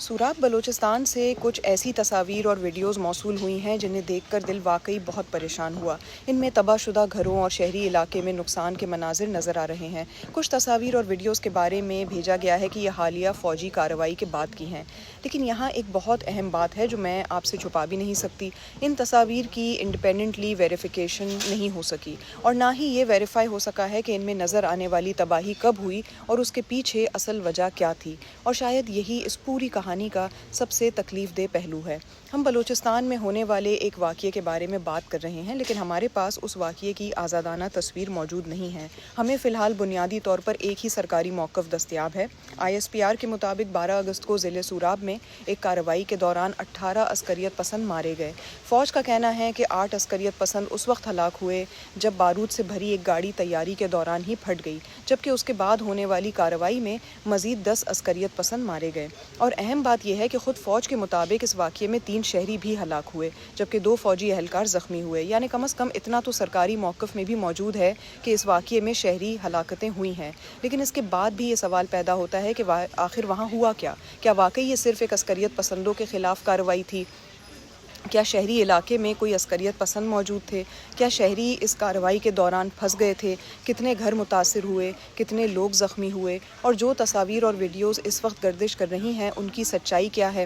سوراب بلوچستان سے کچھ ایسی تصاویر اور ویڈیوز موصول ہوئی ہیں جنہیں دیکھ کر دل واقعی بہت پریشان ہوا۔ ان میں تباہ شدہ گھروں اور شہری علاقے میں نقصان کے مناظر نظر آ رہے ہیں۔ کچھ تصاویر اور ویڈیوز کے بارے میں بھیجا گیا ہے کہ یہ حالیہ فوجی کارروائی کے بعد کی ہیں، لیکن یہاں ایک بہت اہم بات ہے جو میں آپ سے چھپا بھی نہیں سکتی۔ ان تصاویر کی انڈیپینڈنٹلی ویریفیکیشن نہیں ہو سکی اور نہ ہی یہ ویریفائی ہو سکا ہے کہ ان میں نظر آنے والی تباہی کب ہوئی اور اس کے پیچھے اصل وجہ کیا تھی، اور شاید یہی اس پوری کہانی کا سب سے تکلیف دہ پہلو ہے۔ ہم بلوچستان میں ہونے والے ایک واقعے کے بارے میں بات کر رہے ہیں، لیکن ہمارے پاس اس واقعے کی آزادانہ تصویر موجود نہیں ہے۔ ہمیں فی الحال بنیادی طور پر ایک ہی سرکاری موقف دستیاب ہے۔ ISPR کے مطابق 12 اگست کو ضلع سوراب میں ایک کارروائی کے دوران 18 عسکریت پسند مارے گئے۔ فوج کا کہنا ہے کہ 8 عسکریت پسند اس وقت ہلاک ہوئے جب بارود سے بھری ایک گاڑی تیاری کے دوران ہی پھٹ گئی، جبکہ اس کے بعد ہونے والی کارروائی میں مزید 10 عسکریت پسند مارے گئے۔ اور اہم بات یہ ہے کہ خود فوج کے مطابق اس واقعے میں 3 شہری بھی ہلاک ہوئے، جبکہ 2 فوجی اہلکار زخمی ہوئے، یعنی کم از کم اتنا تو سرکاری موقف میں بھی موجود ہے کہ اس واقعے میں شہری ہلاکتیں ہوئی ہیں۔ لیکن اس کے بعد بھی یہ سوال پیدا ہوتا ہے کہ آخر وہاں ہوا کیا؟ کیا واقعی یہ صرف ایک عسکریت پسندوں کے خلاف کارروائی تھی؟ کیا شہری علاقے میں کوئی عسکریت پسند موجود تھے؟ کیا شہری اس کارروائی کے دوران پھنس گئے تھے؟ کتنے گھر متاثر ہوئے؟ کتنے لوگ زخمی ہوئے؟ اور جو تصاویر اور ویڈیوز اس وقت گردش کر رہی ہیں ان کی سچائی کیا ہے؟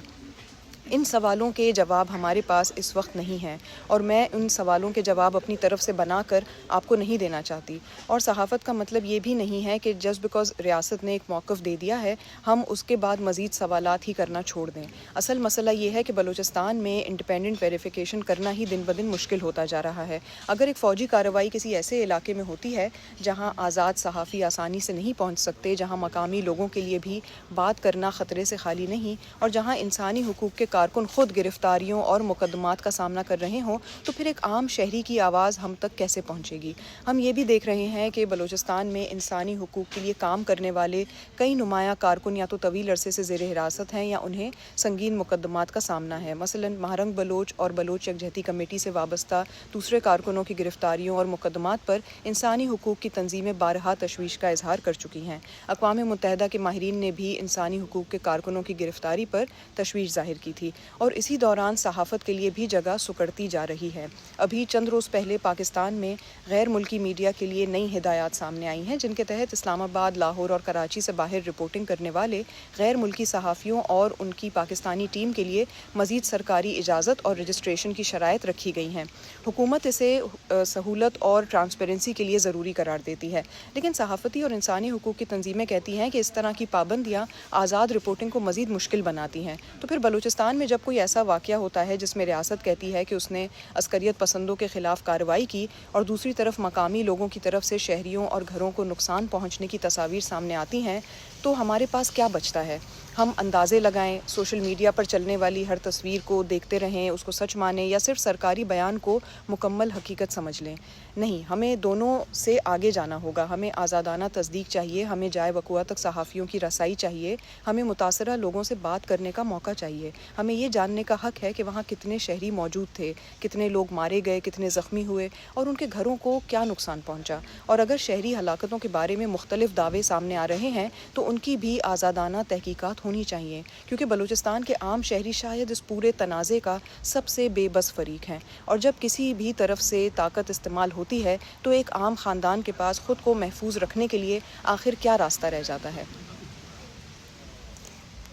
ان سوالوں کے جواب ہمارے پاس اس وقت نہیں ہیں، اور میں ان سوالوں کے جواب اپنی طرف سے بنا کر آپ کو نہیں دینا چاہتی۔ اور صحافت کا مطلب یہ بھی نہیں ہے کہ جسٹ بیکاز ریاست نے ایک موقف دے دیا ہے ہم اس کے بعد مزید سوالات ہی کرنا چھوڑ دیں۔ اصل مسئلہ یہ ہے کہ بلوچستان میں انڈیپینڈنٹ ویریفیکیشن کرنا ہی دن بدن مشکل ہوتا جا رہا ہے۔ اگر ایک فوجی کارروائی کسی ایسے علاقے میں ہوتی ہے جہاں آزاد صحافی آسانی سے نہیں پہنچ سکتے، جہاں مقامی لوگوں کے لیے بھی بات کرنا خطرے سے خالی نہیں، اور جہاں انسانی حقوق کے کارکن خود گرفتاریوں اور مقدمات کا سامنا کر رہے ہوں، تو پھر ایک عام شہری کی آواز ہم تک کیسے پہنچے گی؟ ہم یہ بھی دیکھ رہے ہیں کہ بلوچستان میں انسانی حقوق کے لیے کام کرنے والے کئی نمایاں کارکن یا تو طویل عرصے سے زیر حراست ہیں یا انہیں سنگین مقدمات کا سامنا ہے۔ مثلا مہرنگ بلوچ اور بلوچ یکجہتی کمیٹی سے وابستہ دوسرے کارکنوں کی گرفتاریوں اور مقدمات پر انسانی حقوق کی تنظیمیں بارہا تشویش کا اظہار کر چکی ہیں۔ اقوام متحدہ کے ماہرین نے بھی انسانی حقوق کے کارکنوں کی گرفتاری پر تشویش ظاہر کی تھی، اور اسی دوران صحافت کے لیے بھی جگہ سکڑتی جا رہی ہے۔ ابھی چند روز پہلے پاکستان میں غیر ملکی میڈیا کے لیے نئی ہدایات سامنے آئی ہیں، جن کے تحت اسلام آباد، لاہور اور کراچی سے باہر رپورٹنگ کرنے والے غیر ملکی صحافیوں اور ان کی پاکستانی ٹیم کے لیے مزید سرکاری اجازت اور رجسٹریشن کی شرائط رکھی گئی ہیں۔ حکومت اسے سہولت اور ٹرانسپیرنسی کے لیے ضروری قرار دیتی ہے، لیکن صحافتی اور انسانی حقوق کی تنظیمیں کہتی ہیں کہ اس طرح کی پابندیاں آزاد رپورٹنگ کو مزید مشکل بناتی ہیں۔ تو پھر بلوچستان میں جب کوئی ایسا واقعہ ہوتا ہے جس میں ریاست کہتی ہے کہ اس نے عسکریت پسندوں کے خلاف کارروائی کی، اور دوسری طرف مقامی لوگوں کی طرف سے شہریوں اور گھروں کو نقصان پہنچنے کی تصاویر سامنے آتی ہیں، تو ہمارے پاس کیا بچتا ہے؟ ہم اندازے لگائیں، سوشل میڈیا پر چلنے والی ہر تصویر کو دیکھتے رہیں، اس کو سچ مانیں، یا صرف سرکاری بیان کو مکمل حقیقت سمجھ لیں؟ نہیں، ہمیں دونوں سے آگے جانا ہوگا۔ ہمیں آزادانہ تصدیق چاہیے، ہمیں جائے وقوع تک صحافیوں کی رسائی چاہیے، ہمیں متاثرہ لوگوں سے بات کرنے کا موقع چاہیے، ہمیں یہ جاننے کا حق ہے کہ وہاں کتنے شہری موجود تھے، کتنے لوگ مارے گئے، کتنے زخمی ہوئے، اور ان کے گھروں کو کیا نقصان پہنچا۔ اور اگر شہری ہلاکتوں کے بارے میں مختلف دعوے سامنے آ رہے ہیں تو ان کی بھی آزادانہ تحقیقات ہونی چاہیے، کیونکہ بلوچستان کے عام شہری شاید اس پورے تنازع کا سب سے بے بس فریق ہیں، اور جب کسی بھی طرف سے طاقت استعمال ہوتی ہے تو ایک عام خاندان کے پاس خود کو محفوظ رکھنے کے لیے آخر کیا راستہ رہ جاتا ہے؟